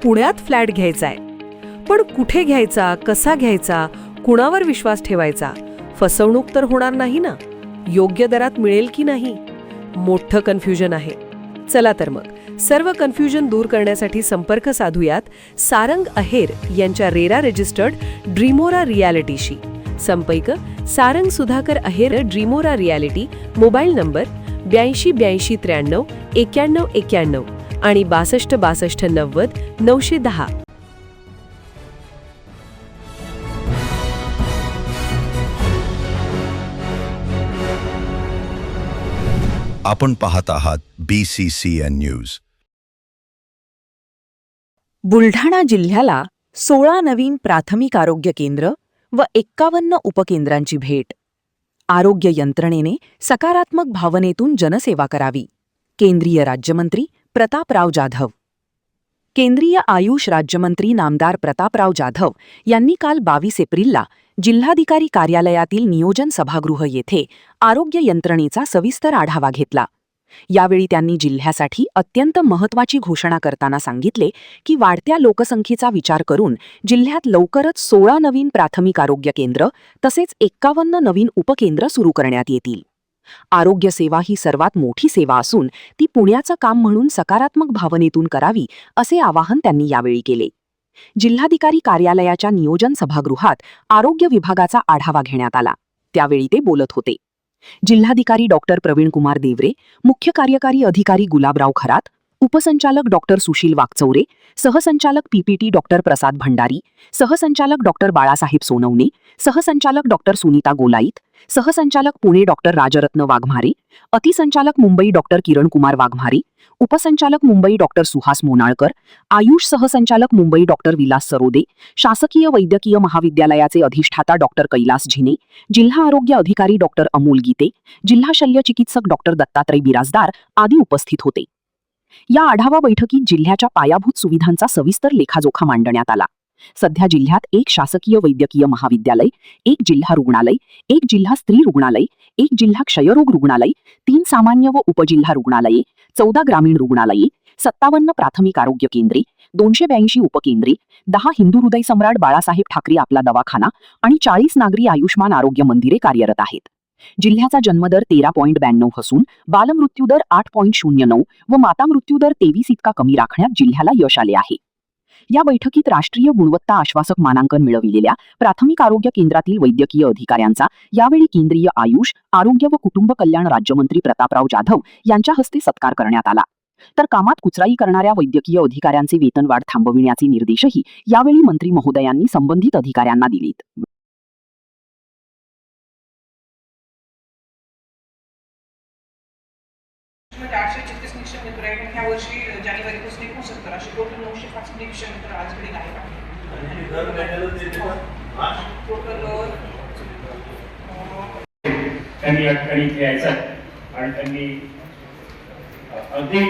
पुण्यात फ्लॅट घ्यायचा आहे. पण कुठे घ्यायचा, कसा घ्यायचा, कुणावर विश्वास ठेवायचा? फसवणूक तर होणार नाही ना? योग्य दरात मिळेल की नाही? मोठं कन्फ्युजन आहे. चला तर मग सर्व कन्फ्युजन दूर करण्यासाठी संपर्क साधूयात सारंग अहेर यांच्या रेरा रजिस्टर्ड ड्रीमोरा रियालिटीशी. संपर्क सारंग सुधाकर अहेर, ड्रीमोरा रियालिटी. मोबाईल नंबर 82 83 93 91 आणि 62 62 90 910. आपण पाहत आहात BCCN न्यूज. बुलढाणा जिल्ह्याला 16 नवीन प्राथमिक आरोग्य केंद्र व 51 उपकेंद्रांची भेट. आरोग्य यंत्रणेने सकारात्मक भावनेतून जनसेवा करावी. केंद्रीय राज्यमंत्री प्रतापराव जाधव. केंद्रीय आयुष राज्यमंत्री नामदार प्रतापराव जाधव यांनी काल 22 एप्रिलला जिल्हाधिकारी कार्यालयातील नियोजन सभागृह येथे आरोग्य यंत्रणेचा सविस्तर आढावा घेतला. यावेळी त्यांनी जिल्ह्यासाठी अत्यंत महत्त्वाची घोषणा करताना सांगितले की वाढत्या लोकसंख्येचा विचार करून जिल्ह्यात लवकरच 16 नवीन प्राथमिक आरोग्य केंद्र तसेच 51 नवीन उपकेंद्र सुरू करण्यात येतील. आरोग्य सेवा ही सर्वात मोठी सेवा असून ती पुण्याचं काम म्हणून सकारात्मक भावनेतून करावी असे आवाहन त्यांनी यावेळी केले. जिल्हाधिकारी कार्यालयाच्या नियोजन सभागृहात आरोग्य विभागाचा आढावा घेण्यात आला. त्यावेळी ते बोलत होते. जिल्हाधिकारी डॉक्टर प्रवीणकुमार देवरे, मुख्य कार्यकारी अधिकारी गुलाबराव खरात, उपसंचालक डॉक्टर सुशील वाकचौरे, सहसंचालक PPT डॉक्टर प्रसाद भंडारी, सहसंचालक डॉक्टर बाळासाहेब सोनवणे, सहसंचालक डॉक्टर सुनीता गोलाईत, सहसंचालक पुणे डॉक्टर राजरत्न वाघमारे, अतिसंचालक मुंबई डॉक्टर किरणकुमार वाघमारे, उपसंचालक मुंबई डॉक्टर सुहास मोनाळकर, आयुष सहसंचालक मुंबई डॉक्टर विलास सरोदे, शासकीय वैद्यकीय महाविद्यालयाचे अधिष्ठाता डॉक्टर कैलास झिने, जिल्हा आरोग्य अधिकारी डॉक्टर अमोल गीते, जिल्हा शल्य चिकित्सक डॉक्टर दत्तात्रय बिराजदार आदी उपस्थित होते. या आढावा बैठकीत जिल्ह्याच्या पायाभूत सुविधांचा सविस्तर लेखाजोखा मांडण्यात आला. सध्या जिल्ह्यात 1 शासकीय वैद्यकीय महाविद्यालय, 1 जिल्हा रुग्णालय, 1 जिल्हा स्त्री रुग्णालय, 1 जिल्हा क्षयरोग रुग्णालय, 3 सामान्य व उपजिल्हा रुग्णालये, 14 ग्रामीण रुग्णालये, 57 प्राथमिक आरोग्य केंद्रे, 282 उपकेंद्रे, 10 हिंदू हृदय सम्राट बाळासाहेब ठाकरे आपला दवाखाना आणि 40 नागरी आयुष्मान आरोग्य मंदिरे कार्यरत आहेत. जिल्ह्याचा जन्मदर 13.92 असून बालमृत्यूदर 8.09 व माता मृत्यूदर 23 इतका कमी राखण्यात जिल्ह्याला यश आले आहे. या बैठकीत राष्ट्रीय गुणवत्ता आश्वासक मानांकन मिळविलेल्या प्राथमिक आरोग्य केंद्रातील वैद्यकीय अधिकाऱ्यांचा यावेळी केंद्रीय आयुष, आरोग्य व कुटुंब कल्याण राज्यमंत्री प्रतापराव जाधव यांच्या हस्ते सत्कार करण्यात आला. तर कामात कुचराई करणाऱ्या वैद्यकीय अधिकाऱ्यांचे वेतनवाढ थांबविण्याचे निर्देशही यावेळी मंत्री महोदयांनी संबंधित अधिकाऱ्यांना दिलेत. ह्या वर्षी जानेवारीपासून 69 अशी टोटल 905 निरीक्षण आज घडी आहे. त्यांनी या ठिकाणी यायचं आणि त्यांनी अगदी